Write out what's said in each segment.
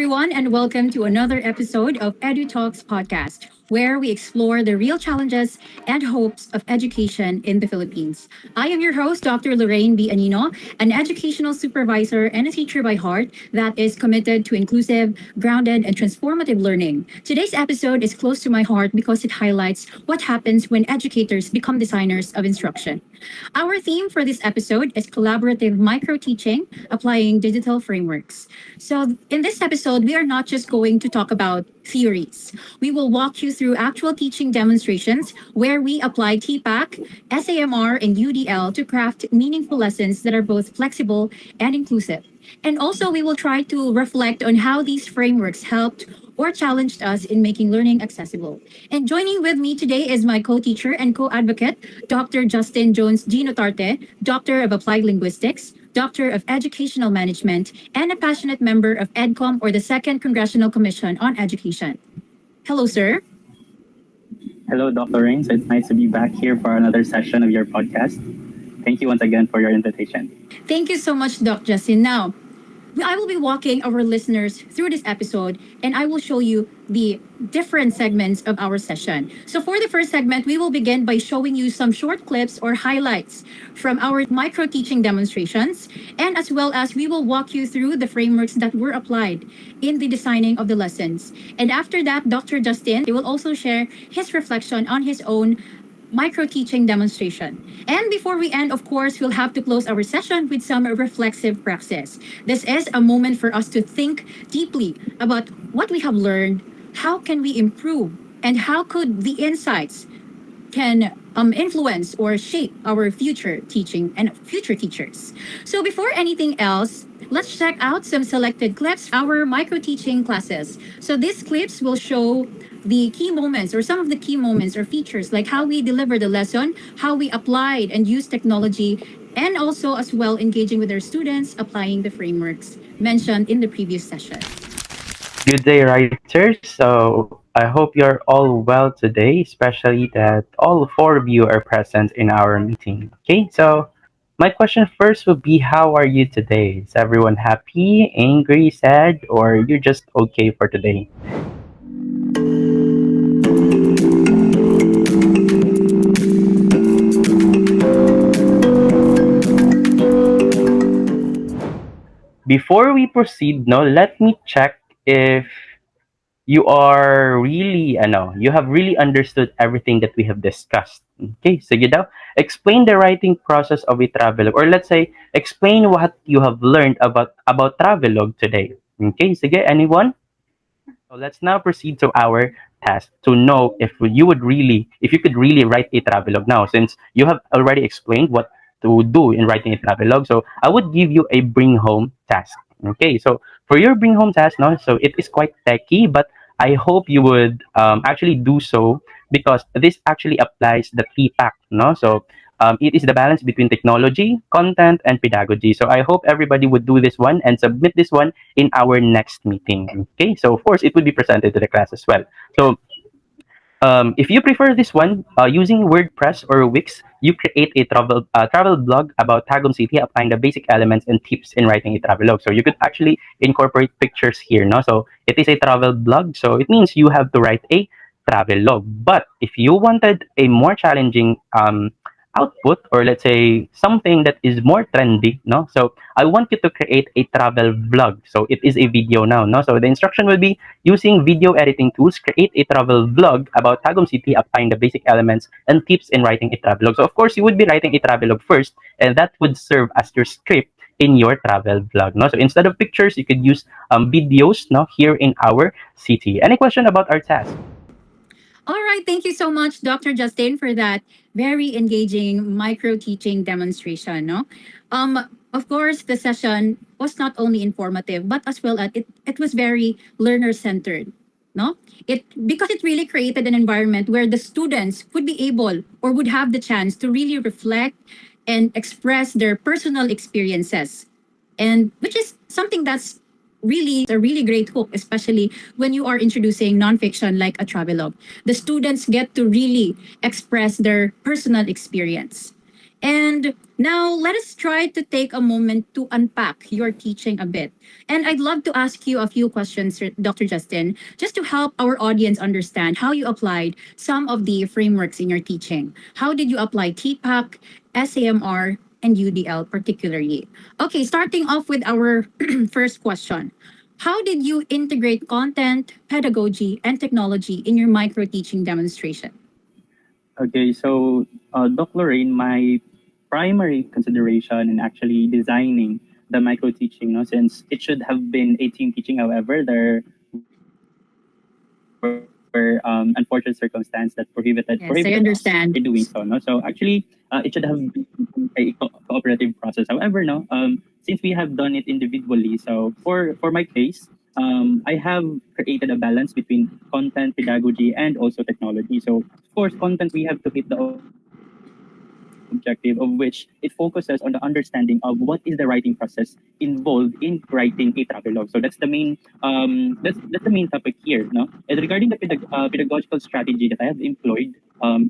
everyone, and welcome to another episode of Edutalks podcast, where we explore the real challenges and hopes of education in the Philippines. I am your host, Dr. Lorraine B. Anino, an educational supervisor and a teacher by heart that is committed to inclusive, grounded, and transformative learning. Today's episode is close to my heart because it highlights what happens when educators become designers of instruction. Our theme for this episode is collaborative micro teaching, applying digital frameworks. So, in this episode, we are not just going to talk about theories. We will walk you through actual teaching demonstrations where we apply TPAC, SAMR, and UDL to craft meaningful lessons that are both flexible and inclusive. And also, we will try to reflect on how these frameworks helped or challenged us in making learning accessible. And joining with me today is my co-teacher and co-advocate, Dr. Justin Jones Ginotarte, Doctor of Applied Linguistics, Doctor of Educational Management, and a passionate member of EDCOM, or the Second Congressional Commission on Education. Hello, sir. Hello, Dr. Rains. It's nice to be back here for another session of your podcast. Thank you once again for your invitation. Thank you so much, Doc Justin. Now, I will be walking our listeners through this episode and I will show you the different segments of our session. So, for the first segment, we will begin by showing you some short clips or highlights from our micro teaching demonstrations, and as well as we will walk you through the frameworks that were applied in the designing of the lessons. And after that, Dr. Justin will also share his reflection on his own micro teaching demonstration. And before we end, of course, we'll have to close our session with some reflexive praxis. This is a moment for us to think deeply about what we have learned, how can we improve, and how could the insights can influence or shape our future teaching and future teachers. So before anything else, let's check out some selected clips, our micro teaching classes. So these clips will show the key moments or some of the key moments or features like how we deliver the lesson, how we applied and used technology, and also as well engaging with our students, applying the frameworks mentioned in the previous session. Good day, writers. So I hope you're all well today, especially that all four of you are present in our meeting. Okay, so my question first would be, how are you today? Is everyone happy, angry, sad, or you're just okay for today? Before we proceed, no, let me check if you are really, you have really understood everything that we have discussed. Okay, so explain the writing process of a travelogue, or let's say, explain what you have learned about travelogue today. Okay, sige, anyone? So let's now proceed to our task to know if you could really write a travelogue now, since you have already explained what to do in writing a travelogue. So I would give you a bring home task. Okay, so for your bring home task, no, so it is quite techy, but I hope you would actually do so because this actually applies the TPAC, no? So it is the balance between technology, content, and pedagogy. So I hope everybody would do this one and submit this one in our next meeting. Okay, so of course it would be presented to the class as well. So if you prefer this one, using WordPress or Wix, you create a travel blog about Tagum City, applying the basic elements and tips in writing a travelogue. So you could actually incorporate pictures here, no? So it is a travel blog, so it means you have to write a travelogue. But if you wanted a more challenging output, or let's say something that is more trendy, no, so I want you to create a travel vlog. So it is a video now, no? So the instruction will be, using video editing tools, create a travel vlog about Tagum City, applying the basic elements and tips in writing a travelogue. So of course you would be writing a travelogue first, and that would serve as your script in your travel vlog, no? So instead of pictures, you could use videos, no, here in our city. Any question about our task? All right, thank you so much, Dr. Justin, for that very engaging micro teaching demonstration. No, of course, the session was not only informative, but as well as it was very learner centered. No, it because it really created an environment where the students would be able or would have the chance to really reflect and express their personal experiences, and which is something that's really a really great hook, especially when you are introducing nonfiction like a travelogue. The students get to really express their personal experience. And now let us try to take a moment to unpack your teaching a bit. And I'd love to ask you a few questions, Dr. Justin, just to help our audience understand how you applied some of the frameworks in your teaching. How did you apply TPAC, SAMR, and UDL particularly? Okay, starting off with our first question. How did you integrate content, pedagogy, and technology in your micro teaching demonstration? Okay, so Doc Lorraine, my primary consideration in actually designing the micro teaching, no, since it should have been a team teaching, however, there were unfortunate circumstances that prohibited us in doing Yes, so. I No, so understand. actually, it should have been a cooperative process. However, no, since we have done it individually, so for my case, I have created a balance between content, pedagogy, and also technology. So of course, content we have to hit the objective of which it focuses on the understanding of what is the writing process involved in writing a travelogue. So that's the main topic here, no. And regarding the pedagogical strategy that I have employed,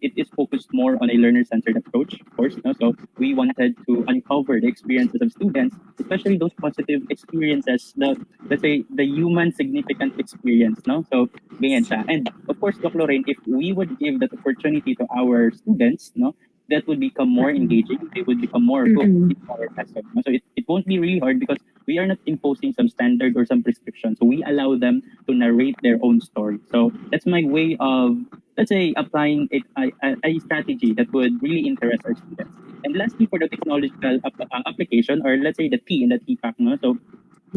it is focused more on a learner-centered approach, of course, no. So we wanted to uncover the experiences of students, especially those positive experiences, the let's say the human significant experience, no. So ganyan siya. And of course, Doc Lorraine, if we would give that opportunity to our students, no, that would become more engaging. They would become more hooked Mm-mm. in our lesson. No? So it won't be really hard because we are not imposing some standard or some prescription. So we allow them to narrate their own story. So that's my way of, let's say, applying a strategy that would really interest our students. And lastly, for the technological application, or let's say the T in the TPAC, no? So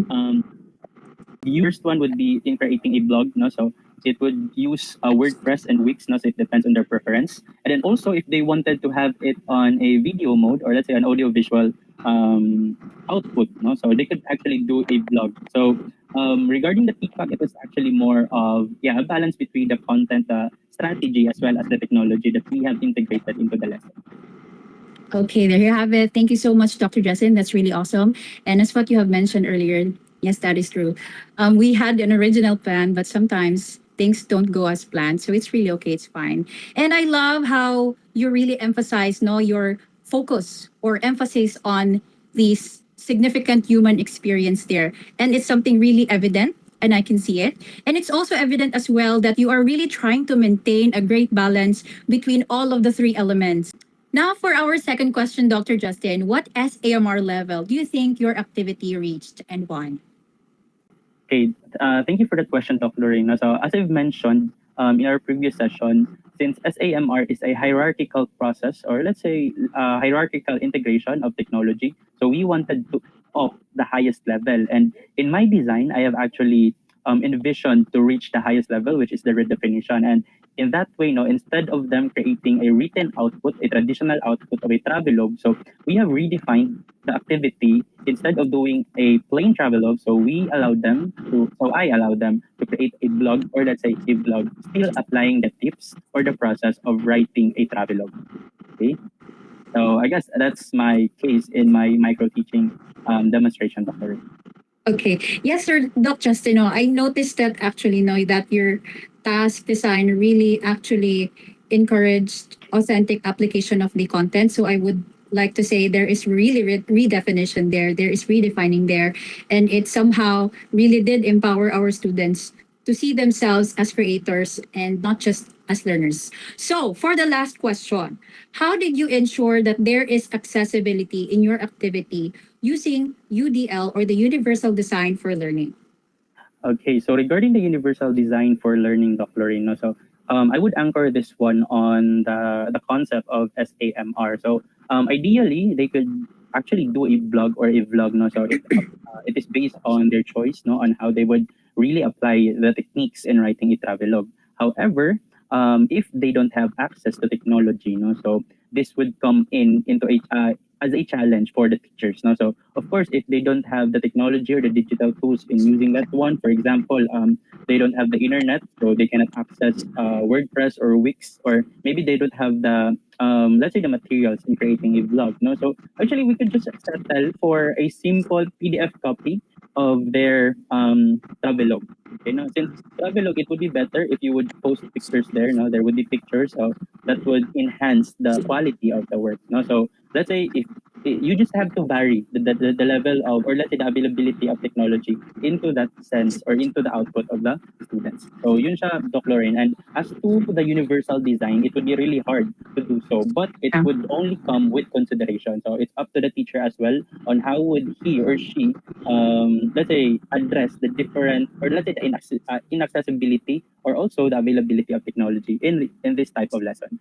um, the first one would be in creating a blog, no? So it would use WordPress and Wix, no? So it depends on their preference. And then also, if they wanted to have it on a video mode, or let's say an audio visual output, no? So they could actually do a blog. So regarding the feedback, it was actually more of, yeah, a balance between the content, strategy, as well as the technology that we have integrated into the lesson. Okay, there you have it. Thank you so much, Dr. Justin. That's really awesome. And as what you have mentioned earlier, yes, that is true. We had an original plan, but sometimes things don't go as planned. So it's really okay. It's fine. And I love how you really emphasize, no, your focus or emphasis on these significant human experience there. And it's something really evident and I can see it. And it's also evident as well that you are really trying to maintain a great balance between all of the three elements. Now, for our second question, Dr. Justin, what SAMR level do you think your activity reached and why? Okay, thank you for that question, Dr. Lorena. So, as I've mentioned in our previous session, since SAMR is a hierarchical process, or let's say hierarchical integration of technology, so we wanted to off the highest level. And in my design, I have actually envisioned to reach the highest level, which is the redefinition. And in that way, no, instead of them creating a written output, a traditional output of a travelogue, so we have redefined the activity instead of doing a plain travelogue. So I allowed them to create a blog, or let's say a blog, still applying the tips or the process of writing a travelogue. Okay. So I guess that's my case in my micro teaching demonstration, Dr. Okay. Yes, sir, Doc Justino. I noticed that actually, no, that your task design really actually encouraged authentic application of the content. So I would like to say there is really redefinition there. There is redefining there. And it somehow really did empower our students to see themselves as creators and not just as learners. So for the last question, how did you ensure that there is accessibility in your activity using UDL or the Universal Design for Learning? Okay, so regarding the universal design for learning, Dr. Lorena, so I would anchor this one on the concept of SAMR. So ideally, they could actually do a blog or a vlog. No, so it is based on their choice, no, on how they would really apply the techniques in writing a travelogue. However, if they don't have access to technology, no, so this would come in into a as a challenge for the teachers. No? So, of course, if they don't have the technology or the digital tools in using that one, for example, they don't have the internet, so they cannot access WordPress or Wix, or maybe they don't have the, let's say, the materials in creating a blog. No? So, actually, we could just settle for a simple PDF copy of their travelog. Okay, no, since travelog, it would be better if you would post pictures there. No, there would be pictures of that would enhance the quality of the work. No, so let's say if you just have to vary the level of, or let's say the availability of technology into that sense or into the output of the students. So yun siya, Doc Lorraine. And as to the universal design, it would be really hard to do so, but it would only come with consideration. So it's up to the teacher as well on how would he or she, let's say, address the different, or let's say the inaccessibility or also the availability of technology in this type of lesson.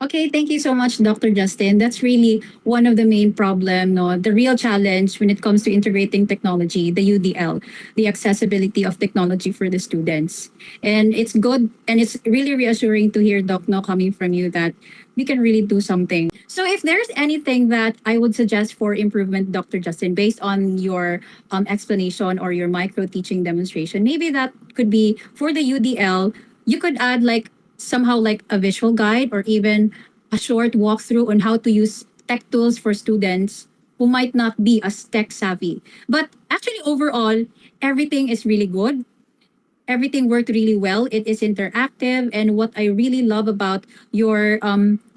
Okay, thank you so much, Dr. Justin. That's really one of the main problem, no, the real challenge when it comes to integrating technology, the UDL, the accessibility of technology for the students. And it's good and it's really reassuring to hear, Doc, no, coming from you that we can really do something. So if there's anything that I would suggest for improvement, Dr. Justin, based on your explanation or your micro teaching demonstration, maybe that could be for the UDL, you could add like somehow like a visual guide or even a short walkthrough on how to use tech tools for students who might not be as tech savvy. But actually, overall, everything is really good. Everything worked really well. It is interactive. And what I really love about your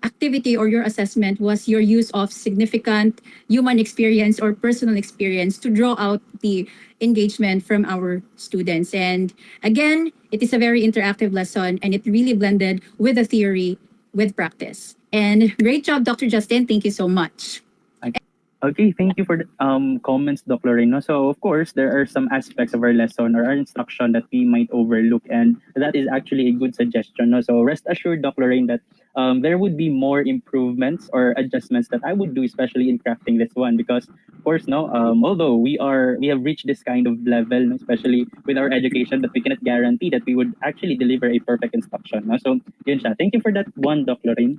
activity or your assessment was your use of significant human experience or personal experience to draw out the engagement from our students. And again, it is a very interactive lesson and it really blended with the theory with practice. And great job, Dr. Justin. Thank you so much. Okay, thank you for the comments, Doc Loreno. So, of course, there are some aspects of our lesson or our instruction that we might overlook, and that is actually a good suggestion. No? So, rest assured, Doc Lorraine, that there would be more improvements or adjustments that I would do, especially in crafting this one, because, of course, no, although we have reached this kind of level, no, especially with our education, but we cannot guarantee that we would actually deliver a perfect instruction. No? So, yun siya. Thank you for that one, Doc Lorraine.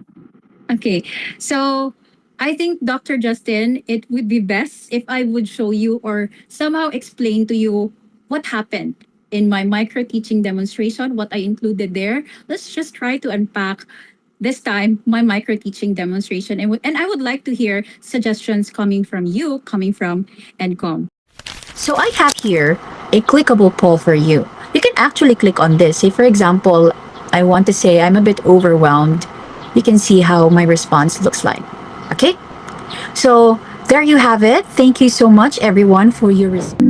Okay, so I think, Dr. Justin, it would be best if I would show you or somehow explain to you what happened in my micro teaching demonstration, what I included there. Let's just try to unpack this time my micro teaching demonstration. And I would like to hear suggestions coming from you, coming from NCOM. So I have here a clickable poll for you. You can actually click on this. Say, for example, I want to say I'm a bit overwhelmed. You can see how my response looks like. Okay? So there you have it. Thank you so much, everyone, for your response.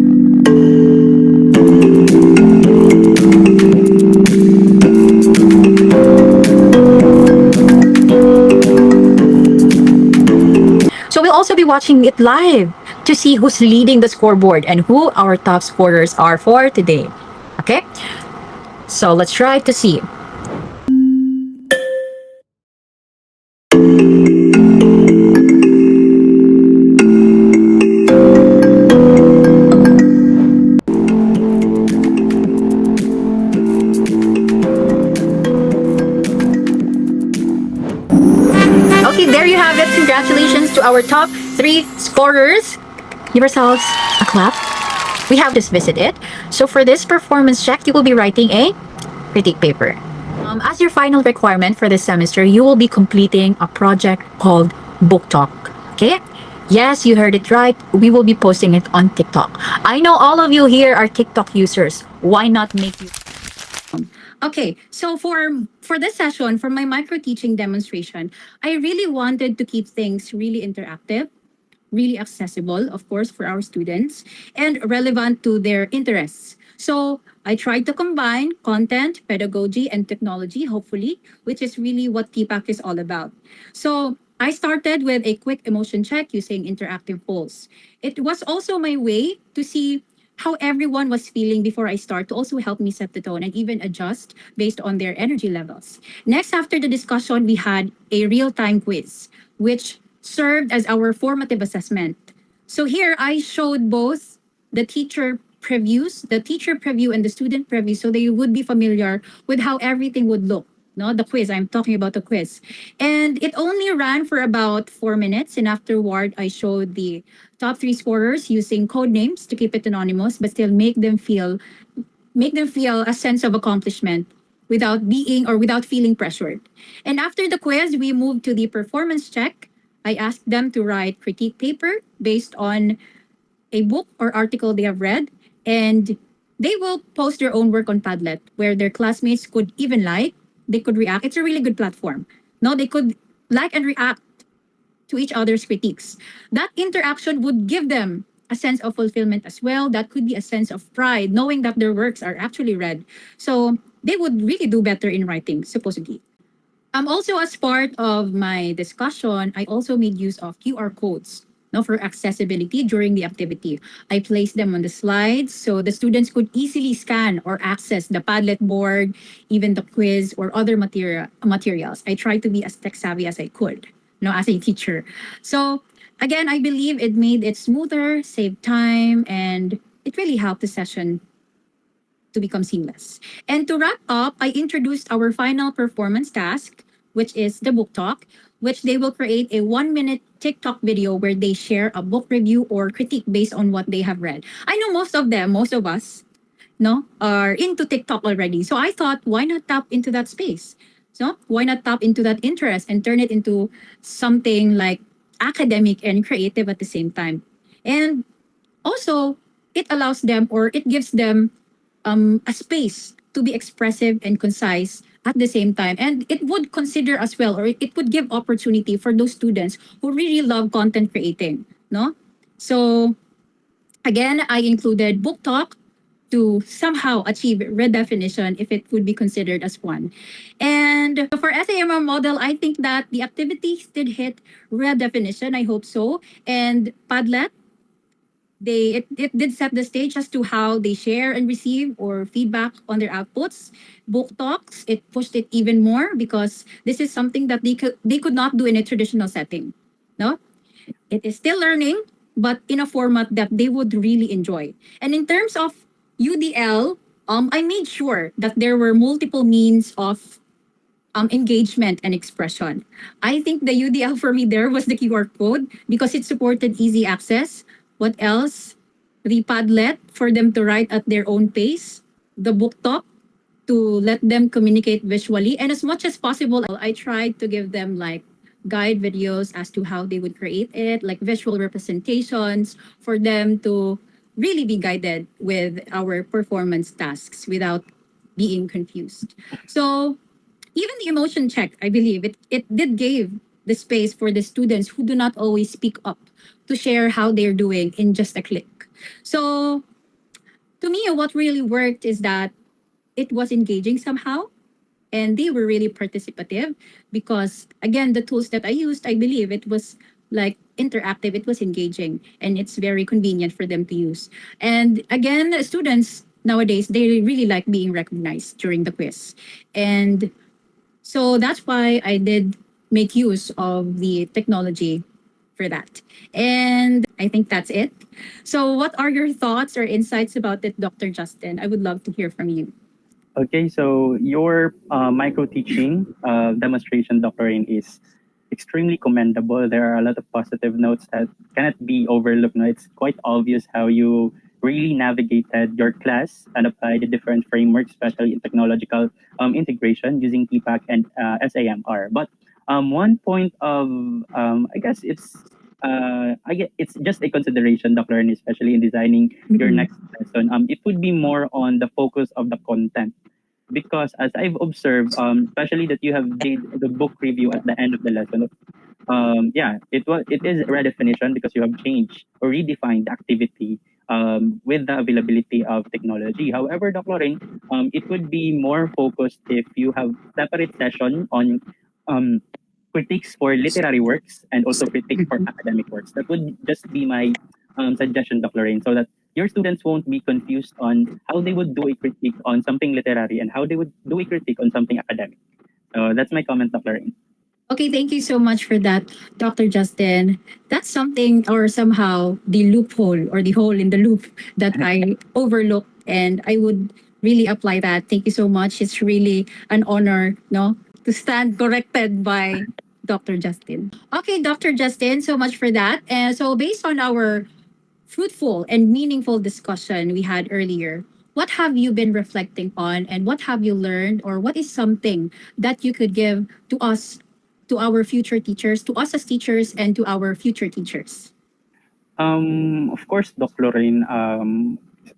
So we'll also be watching it live to see who's leading the scoreboard and who our top scorers are for today. Okay? So let's try to see. Okay, there you have it. Congratulations to our top 3 scorers. Give yourselves a clap. We have just visited. So for this performance check, you will be writing a critique paper. As your final requirement for this semester, you will be completing a project called Book Talk. Okay? Yes, you heard it right. We will be posting it on TikTok. I know all of you here are TikTok users. Why not make you? Okay, so for this session, for my micro teaching demonstration, I really wanted to keep things really interactive, really accessible, of course, for our students, and relevant to their interests. So I tried to combine content, pedagogy, and technology, hopefully, which is really what TPAC is all about. So I started with a quick emotion check using interactive polls. It was also my way to see how everyone was feeling before I start to also help me set the tone and even adjust based on their energy levels. Next, after the discussion, we had a real-time quiz, which served as our formative assessment. So here I showed both the teacher previews, the teacher preview and the student preview, so they would be familiar with how everything would look. No, the quiz. I'm talking about the quiz. And it only ran for about 4 minutes. And afterward, I showed the top 3 scorers using code names to keep it anonymous, but still make them feel a sense of accomplishment without being or without feeling pressured. And after the quiz, we moved to the performance check. I asked them to write critique paper based on a book or article they have read, and they will post their own work on Padlet where their classmates could even like, they could react. It's a really good platform. No, they could like and react to each other's critiques. That interaction would give them a sense of fulfillment as well. That could be a sense of pride, knowing that their works are actually read. So they would really do better in writing, supposedly. Also, as part of my discussion, I also made use of QR codes, no, for accessibility during the activity. I placed them on the slides so the students could easily scan or access the Padlet board, even the quiz or other materials. I tried to be as tech savvy as I could, as a teacher. So again, I believe it made it smoother, saved time, and it really helped the session to become seamless. And to wrap up, I introduced our final performance task, which is the book talk, which they will create a 1 minute TikTok video where they share a book review or critique based on what they have read. I know most of them, most of us, no, are into TikTok already. So I thought, why not tap into that space? So why not tap into that interest and turn it into something like academic and creative at the same time? And also, it allows them or it gives them a space to be expressive and concise at the same time. And it would consider as well, or it would give opportunity for those students who really love content creating. No? So again, I included book talk to somehow achieve redefinition if it would be considered as one. And for SAMR model, I think that the activities did hit redefinition. I hope so. And Padlet, it did set the stage as to how they share and receive or feedback on their outputs. Book talks, it pushed it even more because this is something that they could not do in a traditional setting. No, it is still learning, but in a format that they would really enjoy. And in terms of UDL, I made sure that there were multiple means of engagement and expression. I think the UDL for me there was the QR code because it supported easy access. What else? The Padlet for them to write at their own pace. The book talk to let them communicate visually. And as much as possible, I tried to give them like guide videos as to how they would create it, like visual representations for them to really be guided with our performance tasks without being confused. So even the emotion check, I believe it did give the space for the students who do not always speak up to share how they're doing in just a click. So to me, what really worked is that it was engaging somehow and they were really participative because again the tools that I used, I believe it was like interactive, it was engaging, and it's very convenient for them to use. And again, students nowadays they really like being recognized during the quiz. And so that's why I did make use of the technology for that. And I think that's it. So what are your thoughts or insights about it, Dr. Justin? I would love to hear from you. Okay, so your micro teaching demonstration, Dr. Rain, is extremely commendable. There are a lot of positive notes that cannot be overlooked. No, it's quite obvious how you really navigated your class and applied the different frameworks, especially in technological integration using TPAC and SAMR. But one point of I guess I get it's just a consideration, Dr. Rain, especially in designing your Mhm. next lesson. It would be more on the focus of the content because as I've observed, especially that you have did the book review at the end of the lesson, yeah, it is redefinition because you have changed or redefined the activity with the availability of technology. However, Dr. Lorraine, it would be more focused if you have separate session on um, critiques for literary works and also critiques for academic works. That would just be my suggestion, Dr. Lorraine, so that your students won't be confused on how they would do a critique on something literary and how they would do a critique on something academic. So that's my comment, Dr. Lorraine. Okay, thank you so much for that, Dr. Justin. That's something or somehow the loophole or the hole in the loop that I overlooked and I would really apply that. Thank you so much. It's really an honor, no, to stand corrected by Dr. Justin. Okay, Dr. Justin, so much for that. And so based on our fruitful and meaningful discussion we had earlier, what have you been reflecting on and what have you learned or what is something that you could give to us, to our future teachers, to us as teachers and to our future teachers? Of course, Dr. Lorraine,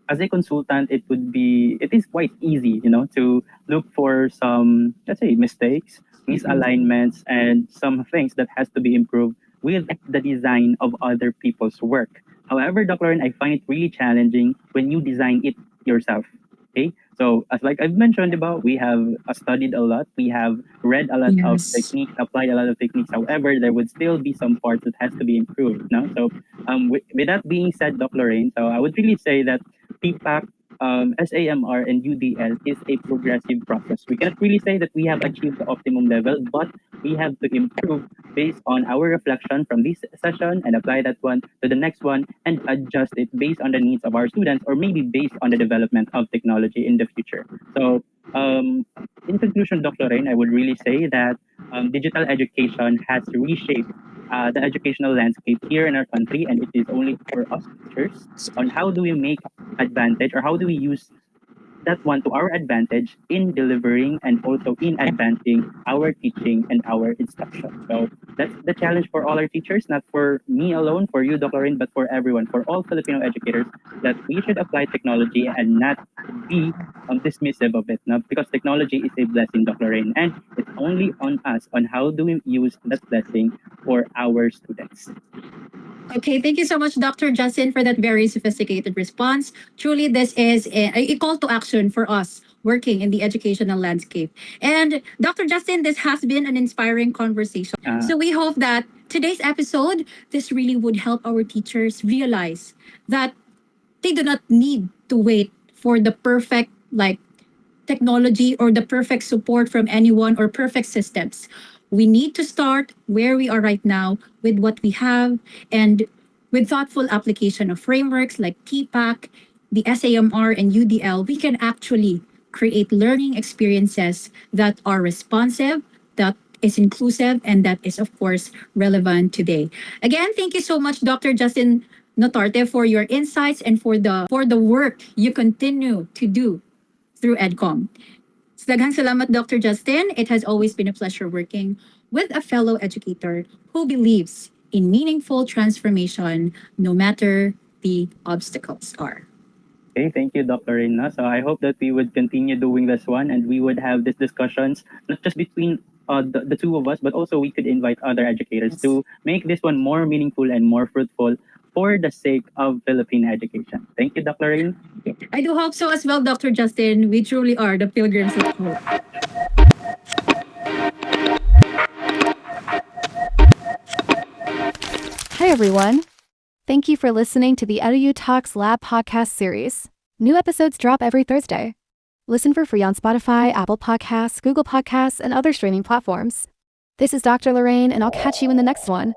as a consultant, it is quite easy, to look for some, let's say, mistakes, misalignments, and some things that has to be improved with the design of other people's work. However, Dr. Lorraine, I find it really challenging when you design it yourself. Okay, so as like I've mentioned about, we have studied a lot, we have read a lot of Yes. techniques, applied a lot of techniques. However, there would still be some parts that has to be improved. No, so with that being said, Dr. Lorraine, so I would really say that PPAC, SAMR, and UDL is a progressive process. We cannot really say that we have achieved the optimum level, but we have to improve based on our reflection from this session and apply that one to the next one and adjust it based on the needs of our students or maybe based on the development of technology in the future. So, in conclusion, Dr. Lorraine, I would really say that digital education has reshaped the educational landscape here in our country, and it is only for us teachers on how do we make advantage or how do we use that one to our advantage in delivering and also in advancing our teaching and our instruction. So that's the challenge for all our teachers, not for me alone, for you, Dr. Rin, but for everyone, for all Filipino educators, that we should apply technology and not be dismissive of it. Not because technology is a blessing, Dr. Rin, and it's only on us on how do we use that blessing for our students. Okay, thank you so much, Dr. Justin, for that very sophisticated response. Truly, this is a call to action for us working in the educational landscape. And Dr. Justin, this has been an inspiring conversation. Uh, So we hope that today's episode, this really would help our teachers realize that they do not need to wait for the perfect technology or the perfect support from anyone or perfect systems. We need to start where we are right now with what we have and with thoughtful application of frameworks like TPAC, the SAMR, and UDL, we can actually create learning experiences that are responsive, that is inclusive, and that is, of course, relevant today. Again, thank you so much, Dr. Justin Notarte, for your insights and for the work you continue to do through EDCOM. So daghang salamat, Dr. Justin. It has always been a pleasure working with a fellow educator who believes in meaningful transformation no matter the obstacles are. Okay, thank you, Dr. Reyna. So I hope that we would continue doing this one and we would have these discussions, not just between the two of us, but also we could invite other educators to make this one more meaningful and more fruitful for the sake of Philippine education. Thank you, Dr. Rain. I do hope so as well, Dr. Justin. We truly are the pilgrims of hope. Hi, everyone. Thank you for listening to the Edutalks Lab podcast series. New episodes drop every Thursday. Listen for free on Spotify, Apple Podcasts, Google Podcasts, and other streaming platforms. This is Dr. Lorraine, and I'll catch you in the next one.